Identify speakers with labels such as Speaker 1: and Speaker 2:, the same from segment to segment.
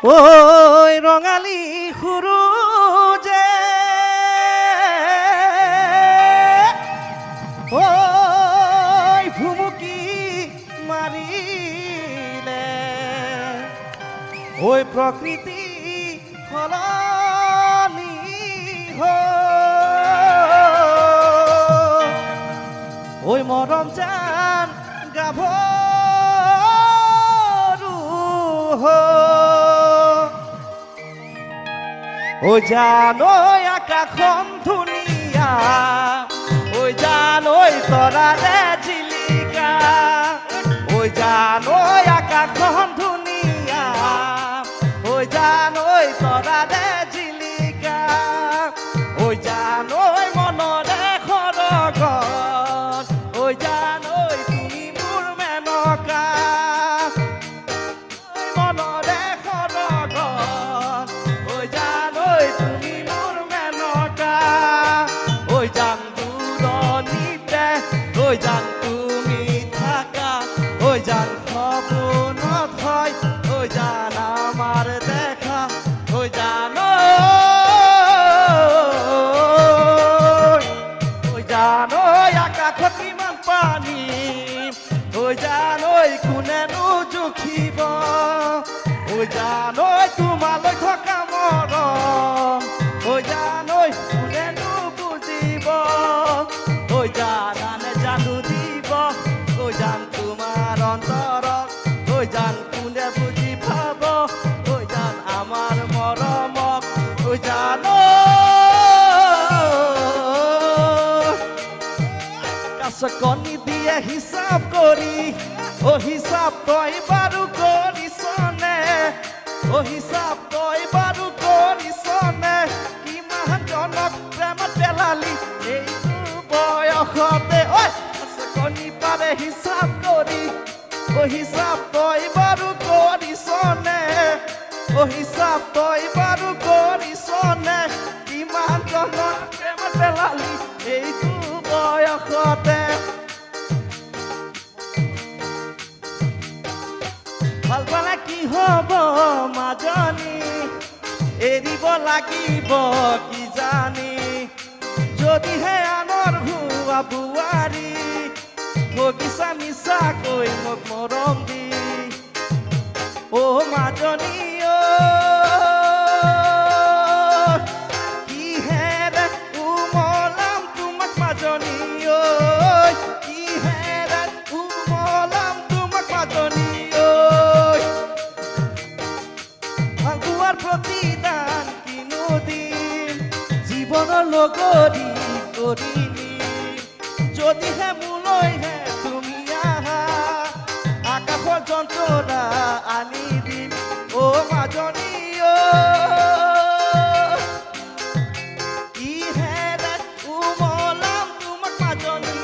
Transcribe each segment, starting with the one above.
Speaker 1: ওই রঙালী খুরুজে ওই ভুমুকি মারিলে ওই প্রকৃতি সলনি ওই মরম জান গাভৰু ওই জান ওই আকাশখন ধুনীয়া ওই জান ওই তৰাৰে জিলিকা ওই জান ওই আকাশখন ধুনীয়া ওই জান ওই তৰাৰে জিলিকা ওই জান ওই মনৰে খৰগত ওই জান ওই তুমি মোৰ মেনকা ওই মনৰে খৰগত ওই জান ওই তুমি মোৰ মেনকা ওই জান দূৰণিতে ওই জান তুমি থাকা ওই জান সপোনত হয় ওই জান আমার দেখা ওই জান ওই জান ওই আকাশত কিমান পানী ওই জান ওই কোনেনো জুখিব ওই জান ওই তোমালৈ থকা মৰম ওই জান ওই কোনেনো বুজিব ওই জান আনে জাদু দিব ওই জান তোমাৰ অন্তৰত ওই জান কোনে বুজি পাব ওই জান আমার মৰমক ওই জান কাছ কণী দিয়ে হিচাপ কৰি ও হিচাপ তই বাৰু কৰিছনে ও হিচাপ তই বাৰু কৰিছনে কিমান জনক প্ৰেমত পেলালি এইটো বয়সতে ঐ কাছ কণী পাৰে হিচাপ কৰি ও হিচাপ তই বাৰু কৰিছনে ও হিচাপ তই বাৰু কৰিছনে কিমান জনক প্ৰেমত পেলালি এইটো বয়সতে ভাল পালে কি হ'ব মাজনী এৰিব লাগিব কি জানি যদিহে আনৰ ভুৱা বোৱাৰী ঠগিছা মিছাকৈ মোক মৰম দি ও মাজনী কিহেৰে উমলাম তোমাক মাজনী কিহেৰে উমলাম তোমাক মাজনী ভাগুৱাৰ প্ৰতিদান কিনো দিম জীৱনৰ লগৰী কৰি নিম যদিহে মোলৈহে তুমি আহা আকাশৰ যন্ত্ৰণা আনি দিম ও মাজনী কিহেৰে উমলাম তোমাক মাজনী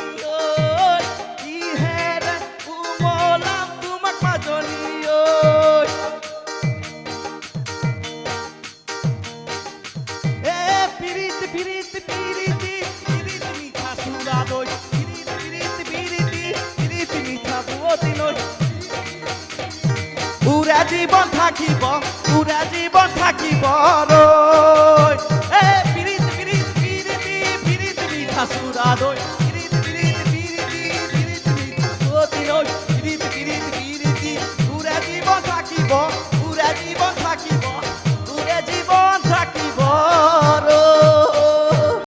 Speaker 1: কিহেৰে উমলাম তোমাক মাজনী পিৰিতি পিৰিতি পিৰিতি পিৰিতি মিঠা চুৰা দৈ পিৰিতি পিৰিতি পিৰিতি পিৰিতি মিঠা বুৱতী নৈ পুৰা জীৱন থাকিব ৰৈ পিৰিতি পিৰিতি পিৰিতি পিৰিতি মিঠা চুৰা দৈ পিৰিতি পিৰিতি পিৰিতি পিৰিতি মিঠা বুৱতী নৈ পিৰিতি পিৰিতি পিৰিতি পুৰা জীৱন থাকিব